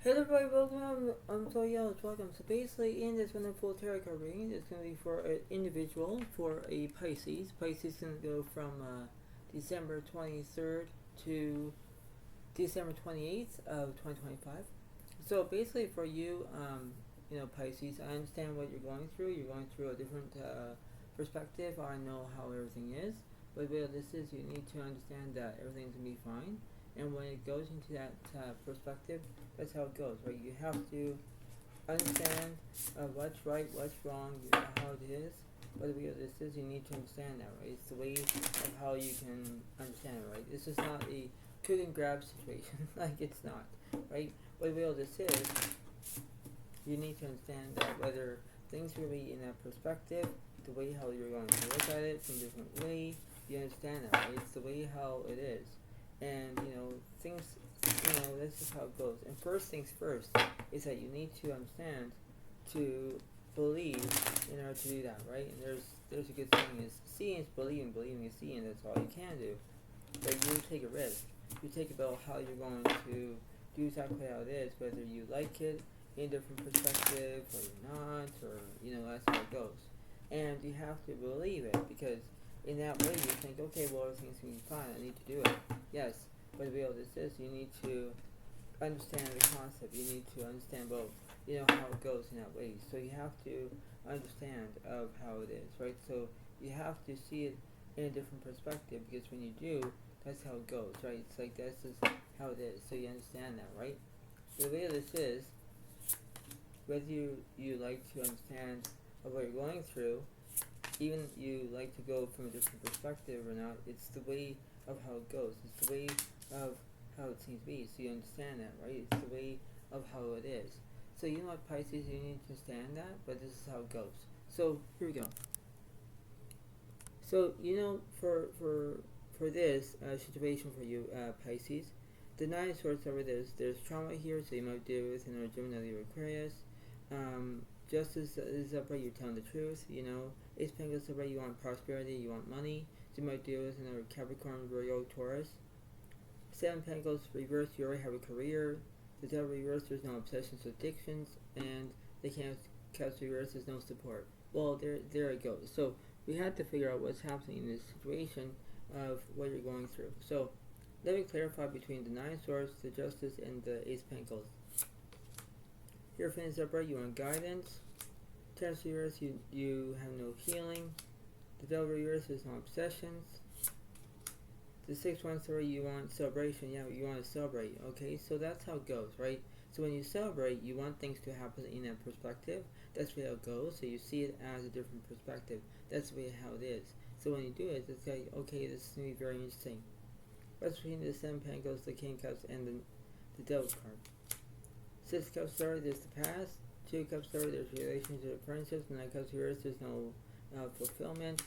Hey everybody, welcome. I'm so welcome. So basically, in this wonderful tarot card reading, it's going to be for an individual, for a Pisces. Pisces is going to go from December 23rd to December 28th of 2025. So basically, for you, Pisces, I understand what you're going through. You're going through a different perspective. I know how everything is. But what this is, you need to understand that everything's going to be fine. And when it goes into that perspective, that's how it goes, right? You have to understand what's right, what's wrong, you know how it is. But the way this is, you need to understand that, right? It's the way of how you can understand it, right? This is not a cook and grab situation, like it's not, right? But the way this is, you need to understand that whether things are really in that perspective, the way how you're going to look at it from a different way, you understand that, right? It's the way how it is. And things, this is how it goes. And first things first is that you need to understand to believe in order to do that, right? And there's a good saying is seeing is believing, believing is seeing. That's all you can do. But you take a risk. You take about how you're going to do exactly how it is, whether you like it in a different perspective or you're not, or that's how it goes. And you have to believe it, because in that way you think, okay, well, everything's going to be fine, I need to do it. Yes, but the real this is, you need to understand the concept. You need to understand both, how it goes in that way. So you have to understand of how it is, right? So you have to see it in a different perspective, because when you do, that's how it goes, right? It's like that's just how it is. So you understand that, right? The way this is, whether you like to understand of what you're going through, even you like to go from a different perspective or not, it's the way of how it goes. It's the way of how it seems to be. So you understand that, right? It's the way of how it is. So you know what, Pisces, you need to understand that, but this is how it goes. So here we go. So for this situation for you, Pisces, the Nine of Swords over there's trauma here, so you might deal with Gemini, Libra, Aquarius. Justice is upright, you're telling the truth, Ace of Pentacles upright, you want prosperity, you want money, so you might deal with another Capricorn, Virgo, Taurus. Seven of Pentacles reversed, you already have a career. The Devil reversed, there's no obsessions or addictions, and the Couch reversed, there's no support. Well, there it goes. So we had to figure out what's happening in this situation of what you're going through. So let me clarify between the Nine of Swords, the Justice, and the Ace of Pentacles. Here, Finish upright, you want guidance. Ten of reverse, you have no healing. The Devil reverse, there's no obsessions. The Six One story, you want celebration. Yeah, you want to celebrate. Okay, so that's how it goes, right? So when you celebrate, you want things to happen in that perspective. That's the way it goes. So you see it as a different perspective. That's the way how it is. So when you do it, it's like, okay, this is going to be very interesting. What's between the Seven Pentacles, the King Cups, and the Devil's card? Six Cups story, there's the past. Two Cups story, there's relationship, friendships. Nine Cups reverse, there's no fulfillment.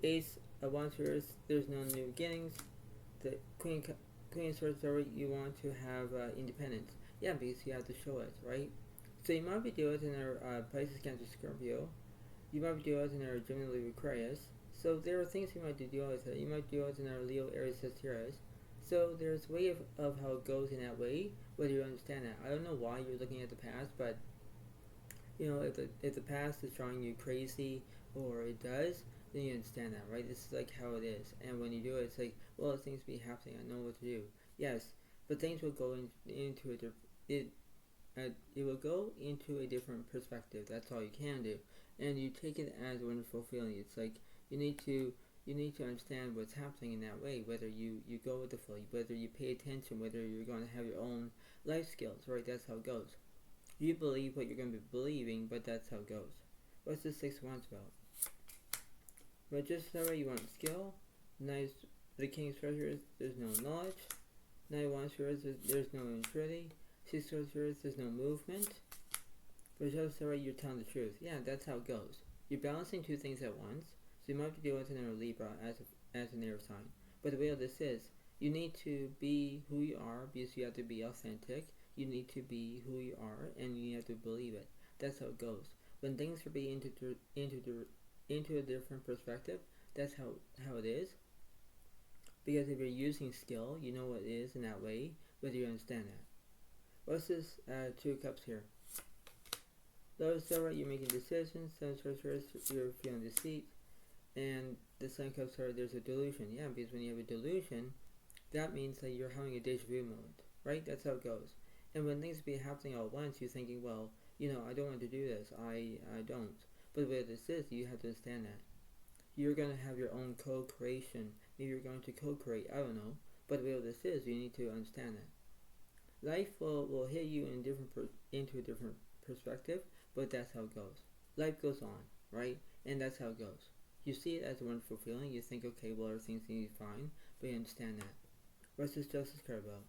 Ace of Wands reverse, there's no new beginnings. The Queen of Swords story, you want to have independence. Yeah, because you have to show it, right? So you might be dealing with another Pisces, Cancer, Scorpio. You might be dealing with another Gemini, Libra, Aquarius. So there are things you might deal with. You might deal with another Leo, Aries, Sagittarius. So there's a way of how it goes in that way, whether you understand that. I don't know why you're looking at the past, but if the past is drawing you crazy, or it does, then you understand that, right? This is like how it is. And when you do it, it's like, well, it seems to be happening, I know what to do. Yes, but things will go into it will go into a different perspective. That's all you can do. And you take it as a wonderful feeling. It's like you need to understand what's happening in that way, whether you go with the flow, whether you pay attention, whether you're going to have your own life skills, right? That's how it goes. You believe what you're going to be believing, but that's how it goes. What's the Six of Wands about? Well, just so you want skill. Nice. The King's treasure, there's no knowledge. Nine of Wands, there's no maturity. Six of Swords, there's no movement. But just so you're telling the truth. Yeah, that's how it goes. You're balancing two things at once. So you might be dealing with another Libra as an air sign. But the way of this is, you need to be who you are, because you have to be authentic. You need to be who you are, and you have to believe it. That's how it goes. When things are being into a different perspective, that's how it is. Because if you're using skill, you know what it is in that way, whether you understand that. What's this 2 cups here? Lower Star, you're making decisions. 7 of Swords, you're feeling deceit. And the 7 cups are, there's a delusion. Yeah, because when you have a delusion, that means that you're having a deja-vu moment, right? That's how it goes. And when things be happening all at once, you're thinking, well, I don't want to do this. I don't. But what this is, you have to understand that. You're going to have your own co-creation. Maybe you're going to co-create, I don't know. But what this is, you need to understand that. Life will hit you into a different perspective, but that's how it goes. Life goes on, right? And that's how it goes. You see it as a wonderful feeling. You think, okay, well, everything's going to be fine. But you understand that. What's this Justice card about?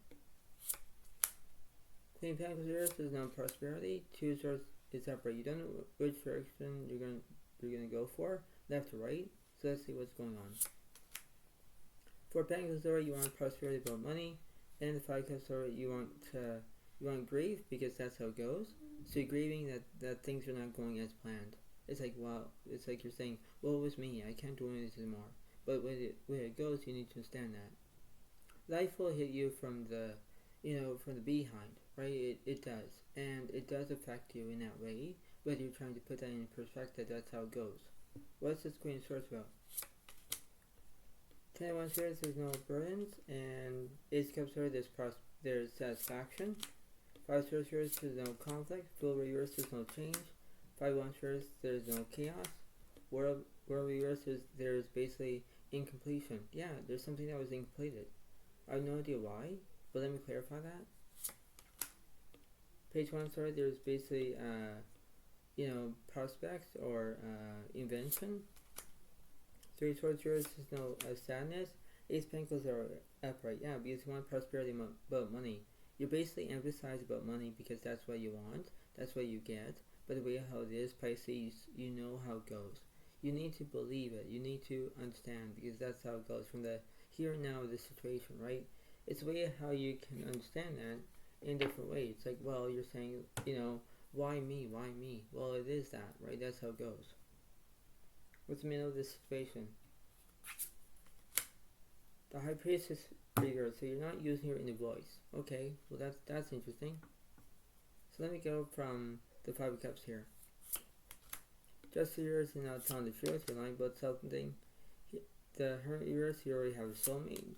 Queen of Pentacles is now prosperity. 2 of Swords is upright. You don't know which direction you're gonna go for, left or right. So let's see what's going on. 4 of Pentacles, you want prosperity about money, and the 5 Cups, you want grief because that's how it goes. So you're grieving that things are not going as planned. It's like, wow, it's like you're saying, well, it was me. I can't do this anymore. But when it goes, you need to understand that. Life will hit you from the behind, right? It does. And it does affect you in that way. Whether you're trying to put that in perspective, that's how it goes. What's this Queen of Swords about? 10 of Wands, there's no burdens. And Ace of Cups, there's satisfaction. 5 of Swords, there's no conflict. Fool reverse, there's no change. 5 of Wands, there's no chaos. World reverse, there's basically incompletion. Yeah, there's something that was incompleted. I have no idea why, but let me clarify that. Page 1, there's basically, prospects or invention. 3 of Swords, there's no sadness. Ace of Pentacles are upright. Yeah, because you want prosperity about money. You basically emphasize about money because that's what you want, that's what you get. But the way how it is, Pisces, you know how it goes. You need to believe it. You need to understand because that's how it goes from the here and now of the situation, right? It's the way how you can understand that in different ways. It's like, well, you're saying, why me? Why me? Well, it is that, right? That's how it goes. What's the middle of this situation? The High Priestess figure, so you're not using your inner voice. Okay, well that's interesting. So let me go from the 5 of Cups here. Just yours is not telling the truth, you're lying about something. The Hermit yours, you already have a soulmate.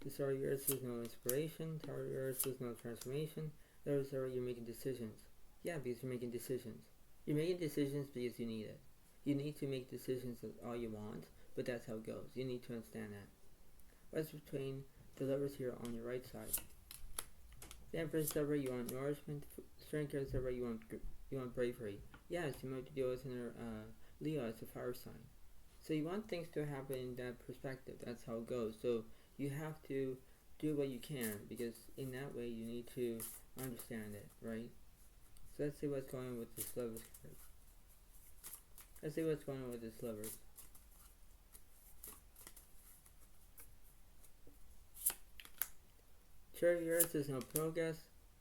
The Star yours is no inspiration. Tower yours is no transformation. Those are you're making decisions. Yeah, because you're making decisions. You're making decisions because you need it. You need to make decisions of all you want, but that's how it goes. You need to understand that. What's between the Lovers here on your right side? The Empress, you want nourishment. Strength, you want bravery. Yes, you might deal with another Leo as a fire sign. So you want things to happen in that perspective. That's how it goes. So you have to do what you can because in that way you need to understand it, right? So let's see what's going on with this Lovers card. Let's see what's going on with this Lovers. Chariot yours, there's no progress.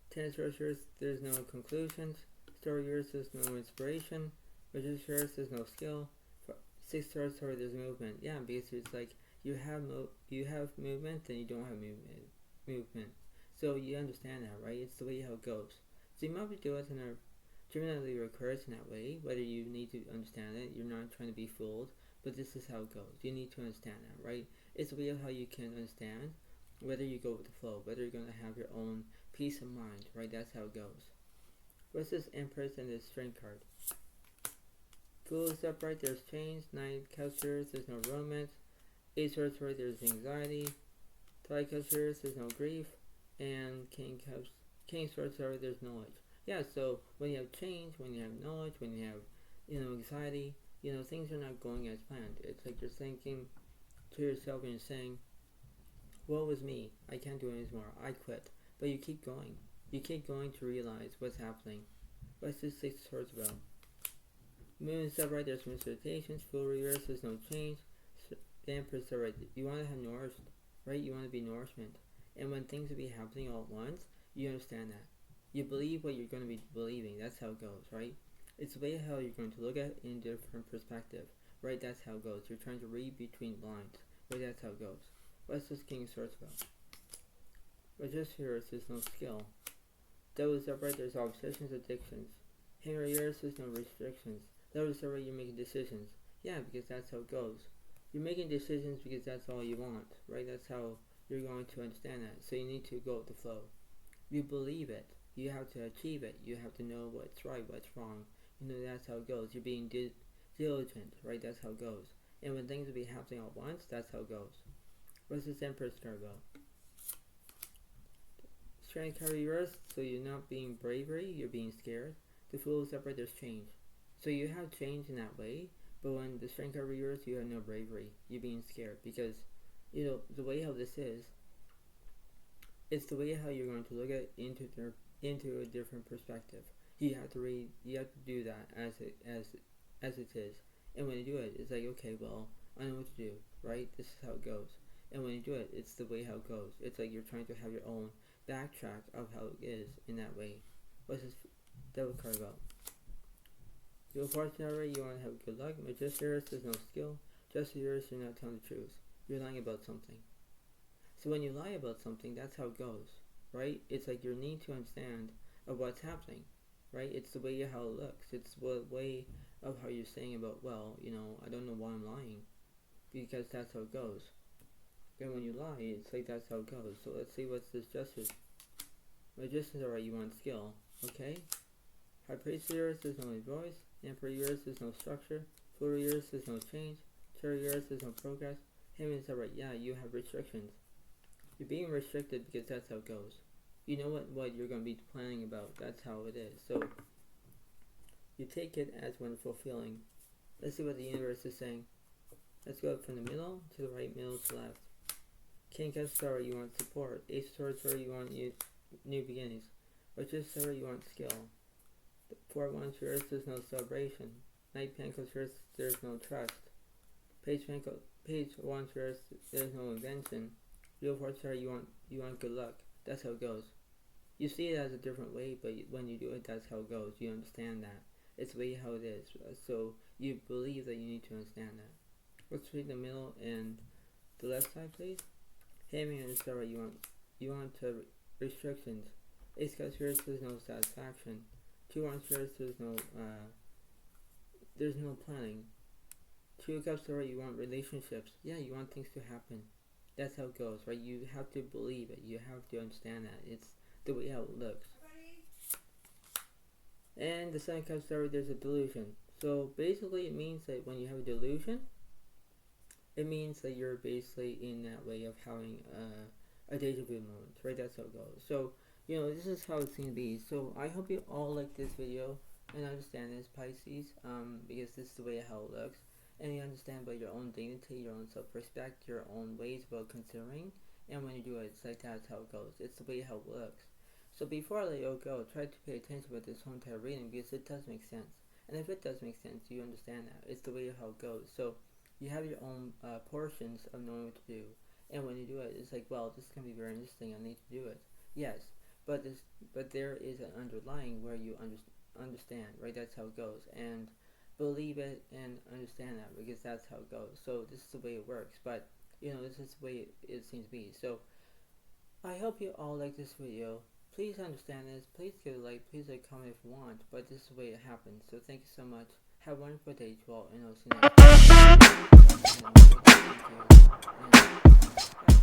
10 of Swords yours, there's no conclusions. Star yours, there's no inspiration. Magician yours, there's no skill. 6 Swords, there's movement. Yeah, because it's like you have movement, then you don't have movement. So you understand that, right? It's the way how it goes. So you might be doing it in a Gemini Libra Aquarius in that way. Whether you need to understand it, you're not trying to be fooled, but this is how it goes. You need to understand that, right? It's the way of how you can understand whether you go with the flow, whether you're going to have your own peace of mind, right? That's how it goes. What's this Empress and this Strength card? Fool is upright, there's change. 9 Cups, there's no romance. 8 Swords, there's anxiety. 5 Cups, there's no grief. And King Swords, there's knowledge. Yeah, so when you have change, when you have knowledge, when you have, anxiety, things are not going as planned. It's like you're thinking to yourself and you're saying, woe is me, I can't do it anymore, I quit. But you keep going. You keep going to realize what's happening. What's this 6 Swords about? Moon is upright, there's misrotations. Fool reverse, there's no change. The Empress is upright. You want to have nourished, right? You want to be nourishment. And when things will be happening all at once, you understand that. You believe what you're going to be believing. That's how it goes, right? It's the way how you're going to look at it in a different perspective, right? That's how it goes. You're trying to read between lines, right? That's how it goes. What's this King of Swords about? But just here, there's no skill. Those upright, there's obsessions, addictions. Hang Uranus, there's no restrictions. Those upright, you're making decisions. Yeah, because that's how it goes. You're making decisions because that's all you want, right? That's how you're going to understand that. So you need to go with the flow. You believe it. You have to achieve it. You have to know what's right, what's wrong. That's how it goes. You're being diligent, right? That's how it goes. And when things will be happening at once, that's how it goes. What's this Empress card about? Strength card reversed, so you're not being bravery, you're being scared. The Fool is upright, there's change. So you have change in that way, but when the Strength card reversed, you have no bravery. You're being scared because, the way how this is, it's the way how you're going to look at into a different perspective. You have to do that as it is. And when you do it, it's like, okay, well, I know what to do, right? This is how it goes. And when you do it, it's the way how it goes. It's like you're trying to have your own backtrack of how it is in that way. What's this Devil card about? You're fortunate, you want to have good luck. Magician, there's no skill. Just yours, you're not telling the truth. You're lying about something. So when you lie about something, that's how it goes, right? It's like you need to understand of what's happening, right? It's the way how it looks. It's the way of how you're saying about, well, I don't know why I'm lying, because that's how it goes. And when you lie, it's like that's how it goes. So let's see what's this Justice. Magician's alright, you want skill, okay? High Priest yours, there's no voice. Emperor yours, there's no structure. Fool yours, there's no change. Cherry yours, there's no progress. Haman's alright, yeah, you have restrictions. You're being restricted because that's how it goes. You know what you're going to be planning about. That's how it is. So you take it as one fulfilling. Let's see what the universe is saying. Let's go from the middle to the right, middle to left. King of Star, you want support. Ace of Swords, you want new beginnings. Witch's Star, you want skill. Four of Wands, yours, there's no celebration. Knight of Pentacles, yours, there's no trust. Page of Wands, yours, there's no invention. Real Fortune, you want good luck. That's how it goes. You see it as a different way, but when you do it, that's how it goes. You understand that. It's the way how it is. So you believe that you need to understand that. Let's read the middle and the left side, please. Haming and Sarah, you want restrictions. Ace of Cups, there's no satisfaction. Two Wands, there's no planning. Two of Cups, you want relationships. Yeah, you want things to happen. That's how it goes, right? You have to believe it. You have to understand that. It's the way how it looks. And the Seven of Cups, there's a delusion. So basically it means that when you have a delusion, it means that you're basically in that way of having a deja-vu moment, right? That's how it goes. So, this is how it's going to be. So I hope you all like this video and understand this, Pisces, because this is the way how it looks. And you understand about your own dignity, your own self-respect, your own ways about considering. And when you do it, it's like that's how it goes. It's the way how it looks. So before I let you go, try to pay attention with this whole entire reading because it does make sense. And if it does make sense, you understand that. It's the way how it goes. So you have your own portions of knowing what to do. And when you do it, it's like, well, this is going to be very interesting. I need to do it. Yes, but there is an underlying where you understand, right? That's how it goes. And believe it and understand that because that's how it goes. So this is the way it works, but this is the way it seems to be. So I hope you all like this video. Please understand this. Please give a like. Please comment if you want. But this is the way it happens. So thank you so much. Have a wonderful day to all, and I'll see you next time.